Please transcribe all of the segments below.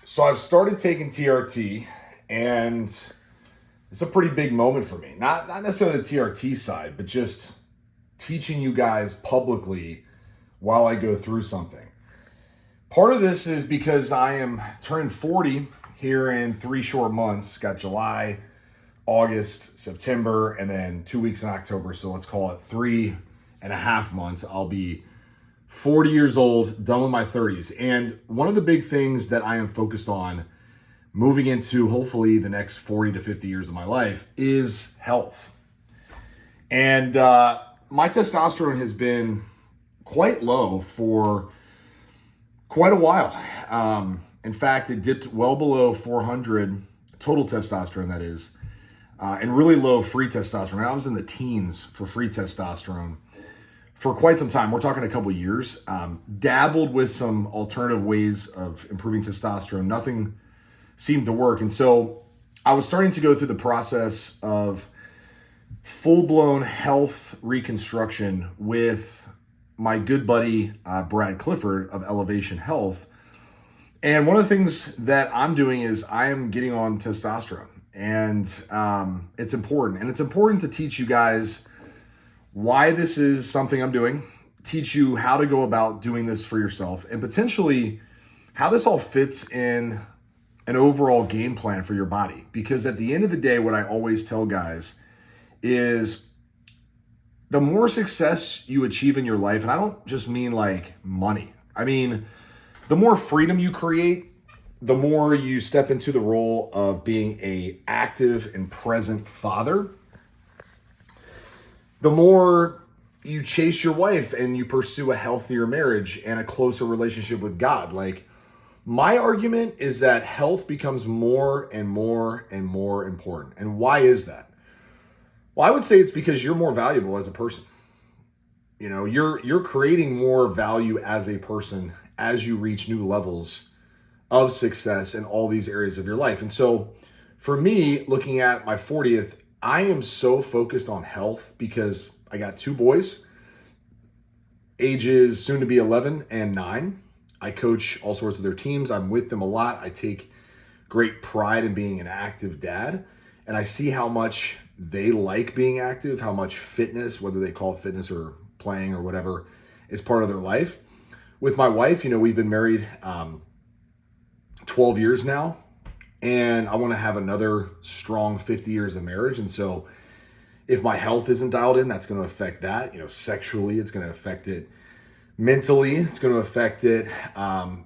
So I've started taking TRT, and it's a pretty big moment for me. Not necessarily the TRT side, but just teaching you guys publicly while I go through something. Part of this is because I am turning 40 here in 3 short months. Got July, August, September, and then 2 weeks in October. So let's call it 3.5 months. I'll be 40 years old, done with my 30s. And one of the big things that I am focused on moving into hopefully the next 40 to 50 years of my life is health. And my testosterone has been quite low for quite a while. In fact, it dipped well below 400 total testosterone, that is, and really low free testosterone. I was in the teens for free testosterone for quite some time. We're talking a couple years. Dabbled with some alternative ways of improving testosterone. Nothing seemed to work. And so I was starting to go through the process of full-blown health reconstruction with my good buddy, Brad Clifford of Elevation Health. And one of the things that I'm doing is I am getting on testosterone. And it's important. And it's important to teach you guys why this is something I'm doing, teach you how to go about doing this for yourself, and potentially how this all fits in an overall game plan for your body. Because at the end of the day, what I always tell guys is the more success you achieve in your life, and I don't just mean like money, I mean, the more freedom you create, the more you step into the role of being a active and present father, the more you chase your wife and you pursue a healthier marriage and a closer relationship with God. Like, my argument is that health becomes more and more and more important. And why is that? Well, I would say it's because you're more valuable as a person. You know, you're creating more value as a person as you reach new levels of success in all these areas of your life. And so for me, looking at my 40th, I am so focused on health because I got 2 boys, ages soon to be 11 and 9. I coach all sorts of their teams. I'm with them a lot. I take great pride in being an active dad. And I see how much they like being active, how much fitness, whether they call it fitness or playing or whatever, is part of their life. With my wife, you know, we've been married 12 years now. And I want to have another strong 50 years of marriage. And so if my health isn't dialed in, that's going to affect that. You know, sexually, it's going to affect it. Mentally, it's going to affect it.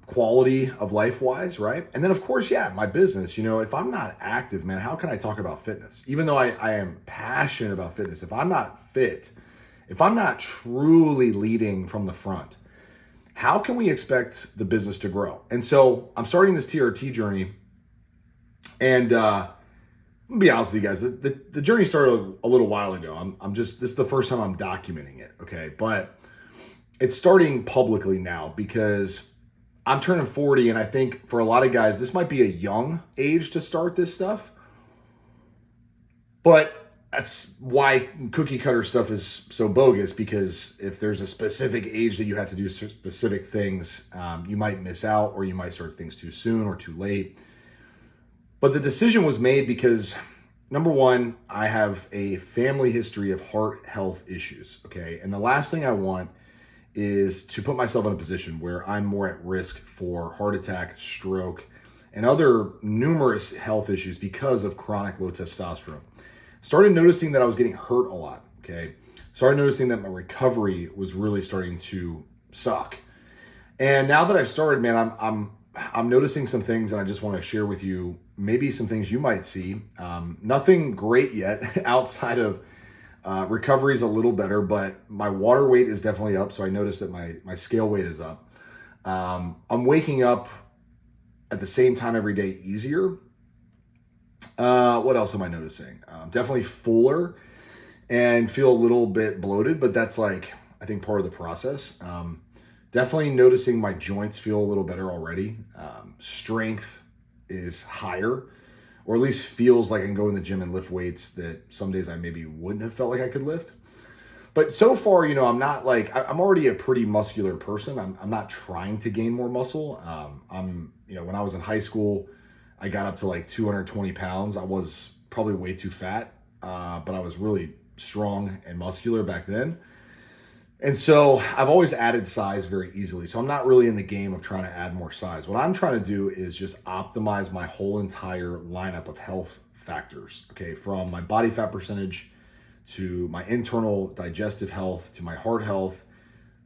Quality of life wise, right? And then, of course, yeah, my business. You know, if I'm not active, man, how can I talk about fitness? Even though I am passionate about fitness, if I'm not fit, if I'm not truly leading from the front, how can we expect the business to grow? And so I'm starting this TRT journey. And I'm gonna be honest with you guys, the journey started a little while ago. This is the first time I'm documenting it, okay? But it's starting publicly now because I'm turning 40, and I think for a lot of guys, this might be a young age to start this stuff. But that's why cookie cutter stuff is so bogus, because if there's a specific age that you have to do specific things, you might miss out, or you might start things too soon or too late. But the decision was made because, number one, I have a family history of heart health issues, okay? And the last thing I want is to put myself in a position where I'm more at risk for heart attack, stroke, and other numerous health issues because of chronic low testosterone. Started noticing that I was getting hurt a lot, okay? Started noticing that my recovery was really starting to suck. And now that I've started, man, I'm noticing some things, and I just want to share with you maybe some things you might see. Nothing great yet outside of recovery is a little better, but my water weight is definitely up. So I noticed that my scale weight is up. I'm waking up at the same time every day easier. What else am I noticing? Definitely fuller and feel a little bit bloated, but that's like, I think, part of the process. Definitely noticing my joints feel a little better already. Strength is higher, or at least feels like I can go in the gym and lift weights that some days I maybe wouldn't have felt like I could lift. But so far, you know, I'm not like, I'm already a pretty muscular person. I'm not trying to gain more muscle. I'm when I was in high school, I got up to like 220 pounds. I was probably way too fat, but I was really strong and muscular back then. And so I've always added size very easily. So I'm not really in the game of trying to add more size. What I'm trying to do is just optimize my whole entire lineup of health factors, okay, from my body fat percentage to my internal digestive health, to my heart health,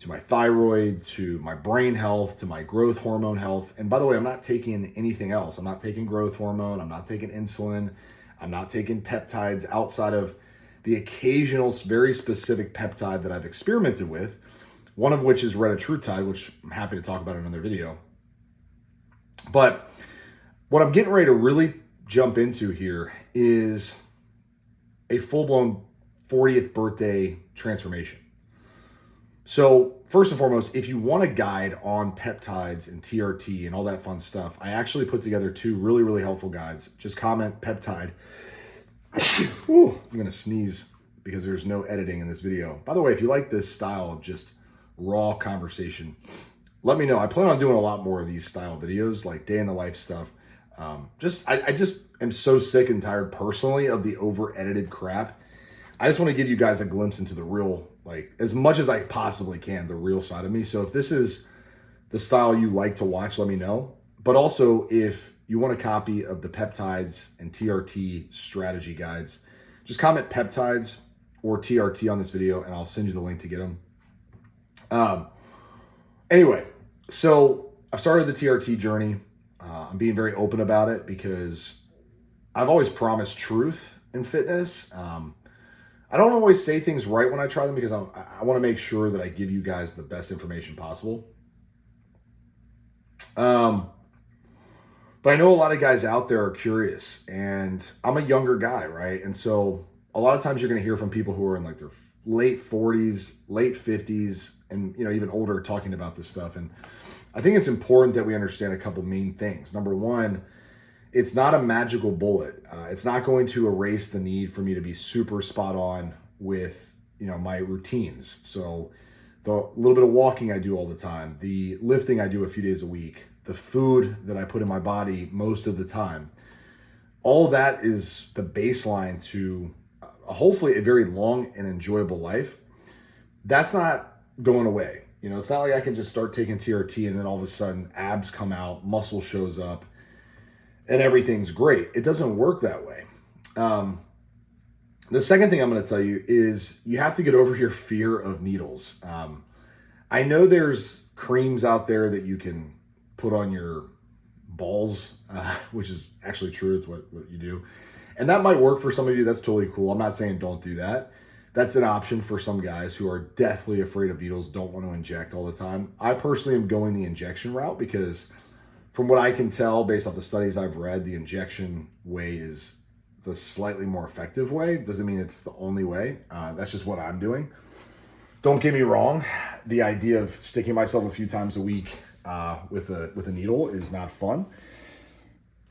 to my thyroid, to my brain health, to my growth hormone health. And by the way, I'm not taking anything else. I'm not taking growth hormone. I'm not taking insulin. I'm not taking peptides outside of the occasional very specific peptide that I've experimented with, one of which is retatrutide, which I'm happy to talk about in another video. But what I'm getting ready to really jump into here is a full-blown 40th birthday transformation. So first and foremost, if you want a guide on peptides and TRT and all that fun stuff, I actually put together 2 really, really helpful guides. Just comment peptide. I'm gonna sneeze because there's no editing in this video. By the way, if you like this style of just raw conversation, let me know. I plan on doing a lot more of these style videos, like day in the life stuff. I just am so sick and tired personally of the over edited crap. I just want to give you guys a glimpse into the real, like as much as I possibly can, the real side of me. So if this is the style you like to watch, let me know. But also if you want a copy of the peptides and TRT strategy guides, just comment peptides or TRT on this video and I'll send you the link to get them. Anyway, so I've started the TRT journey. I'm being very open about it because I've always promised truth in fitness. I don't always say things right when I try them because I want to make sure that I give you guys the best information possible. But I know a lot of guys out there are curious, and I'm a younger guy, right? And so a lot of times you're going to hear from people who are in like their late 40s, late 50s, and even older talking about this stuff. And I think it's important that we understand a couple main things. Number one, it's not a magical bullet. It's not going to erase the need for me to be super spot on with my routines. So the little bit of walking I do all the time, the lifting I do a few days a week, the food that I put in my body most of the time, all of that is the baseline to hopefully a very long and enjoyable life. That's not going away. It's not like I can just start taking TRT and then all of a sudden abs come out, muscle shows up, and everything's great. It doesn't work that way. The second thing I'm going to tell you is you have to get over your fear of needles. I know there's creams out there that you can put on your balls, which is actually true. It's what you do. And that might work for some of you. That's totally cool. I'm not saying don't do that. That's an option for some guys who are deathly afraid of needles, don't want to inject all the time. I personally am going the injection route because from what I can tell, based off the studies I've read, the injection way is the slightly more effective way. Doesn't mean it's the only way. That's just what I'm doing. Don't get me wrong. The idea of sticking myself a few times a week with a needle is not fun.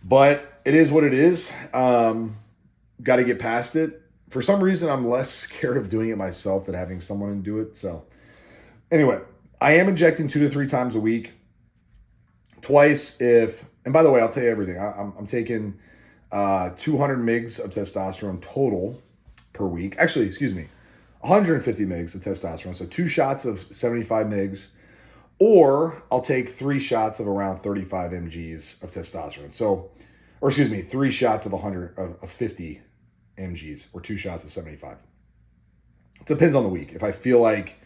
But it is what it is. Got to get past it. For some reason, I'm less scared of doing it myself than having someone do it. So anyway, I am injecting 2 to 3 times a week. Twice and by the way, I'll tell you everything. I'm taking 200 mgs of testosterone total per week. Actually, 150 mgs of testosterone. So 2 shots of 75 mgs, or I'll take 3 shots of around 35 mgs of testosterone. 3 shots of 50 mgs, or 2 shots of 75. Depends on the week. If I feel like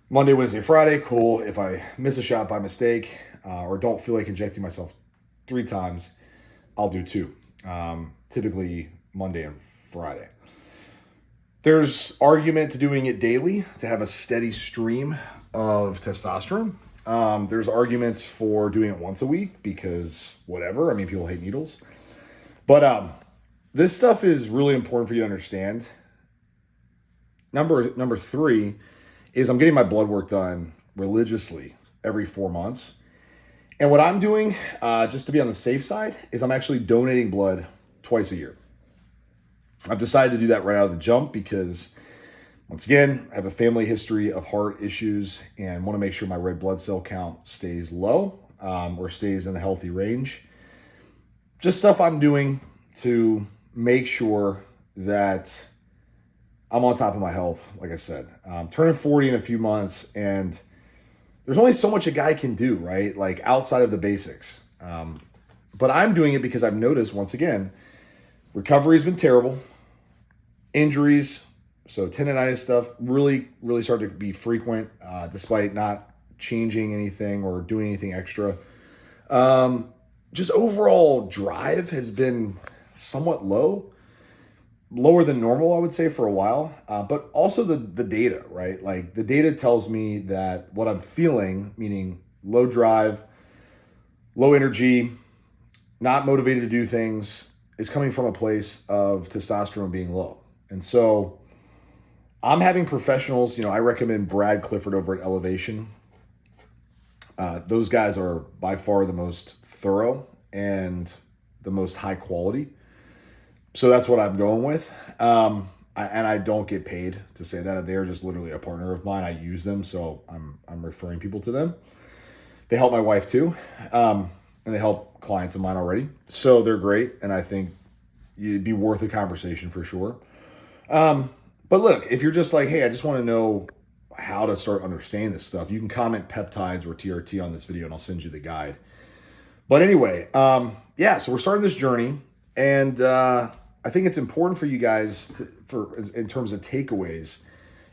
Monday, Wednesday, Friday, cool. If I miss a shot by mistake, or don't feel like injecting myself 3 times, I'll do 2. Typically Monday and Friday. There's argument to doing it daily to have a steady stream of testosterone. There's arguments for doing it once a week because whatever. I mean, people hate needles. But this stuff is really important for you to understand. Number 3 is I'm getting my blood work done religiously every 4 months. And what I'm doing, just to be on the safe side, is I'm actually donating blood twice a year. I've decided to do that right out of the jump because, once again, I have a family history of heart issues and want to make sure my red blood cell count stays low. or stays in the healthy range. Just stuff I'm doing to make sure that I'm on top of my health. Like I said, turning 40 in a few months, and there's only so much a guy can do, right? Like outside of the basics. But I'm doing it because I've noticed, once again, recovery's been terrible. Injuries, so tendonitis stuff, really started to be frequent, despite not changing anything or doing anything extra. Just overall drive has been somewhat lower than normal, I would say, for a while. But also the data, right? Like the data tells me that what I'm feeling, meaning low drive, low energy, not motivated to do things, is coming from a place of testosterone being low. And so I'm having professionals, I recommend Brad Clifford over at Elevation. Those guys are by far the most thorough and the most high quality. So that's what I'm going with. And I don't get paid to say that. They're just literally a partner of mine. I use them, so I'm referring people to them. They help my wife too. And they help clients of mine already. So they're great, and I think it'd be worth a conversation for sure. But look, if you're just like, hey, I just want to know how to start understanding this stuff, you can comment peptides or TRT on this video, and I'll send you the guide. But anyway, so we're starting this journey, and I think it's important for you guys in terms of takeaways.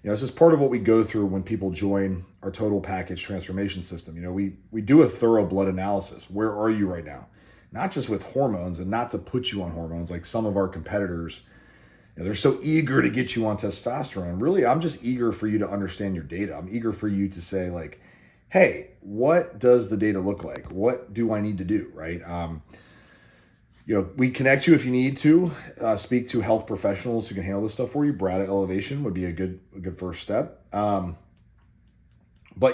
This is part of what we go through when people join our total package transformation system. We do a thorough blood analysis. Where are you right now? Not just with hormones, and not to put you on hormones like some of our competitors. They're so eager to get you on testosterone. Really, I'm just eager for you to understand your data. I'm eager for you to say, like, hey, what does the data look like? What do I need to do, right? We connect you if you need to speak to health professionals who can handle this stuff for you. Brad at Elevation would be a good first step. But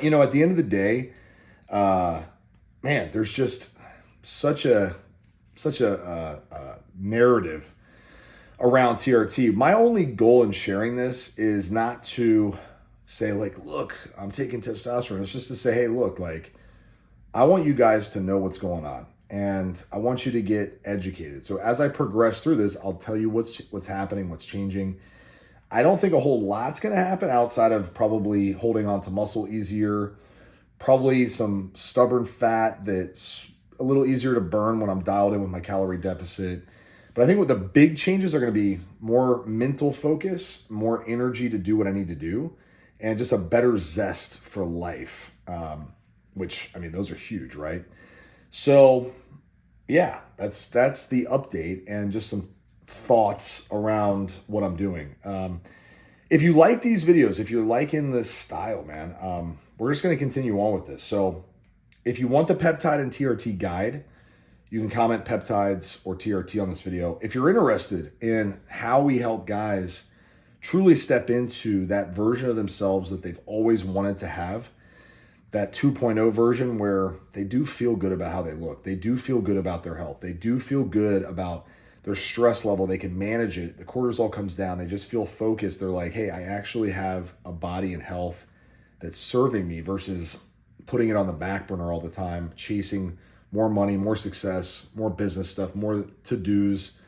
at the end of the day, man, there's just such a narrative around TRT. My only goal in sharing this is not to say, like, look, I'm taking testosterone. It's just to say, hey, look, like, I want you guys to know what's going on, and I want you to get educated. So as I progress through this, I'll tell you what's happening, what's changing. I don't think a whole lot's going to happen outside of probably holding on to muscle easier, probably some stubborn fat that's a little easier to burn when I'm dialed in with my calorie deficit. But I think what the big changes are going to be more mental focus, more energy to do what I need to do, and just a better zest for life, which, I mean, those are huge, right? So, yeah, that's the update and just some thoughts around what I'm doing. If you like these videos, if you're liking this style, man, we're just going to continue on with this. So if you want the peptide and TRT guide, you can comment peptides or TRT on this video. If you're interested in how we help guys truly step into that version of themselves that they've always wanted to have, that 2.0 version where they do feel good about how they look, they do feel good about their health, they do feel good about their stress level, they can manage it, the cortisol comes down, they just feel focused, they're like, hey, I actually have a body and health that's serving me versus putting it on the back burner all the time, chasing more money, more success, more business stuff, more to-dos.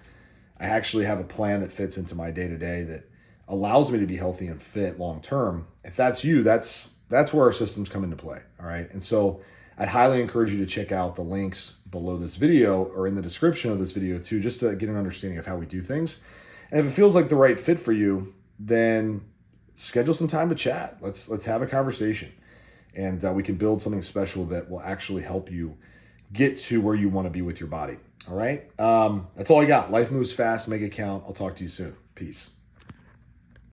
I actually have a plan that fits into my day-to-day that allows me to be healthy and fit long-term. If that's you, that's where our systems come into play, all right? And so I'd highly encourage you to check out the links below this video or in the description of this video too, just to get an understanding of how we do things. And if it feels like the right fit for you, then schedule some time to chat. Let's have a conversation, and we can build something special that will actually help you get to where you want to be with your body. All right. That's all I got. Life moves fast. Make it count. I'll talk to you soon. Peace.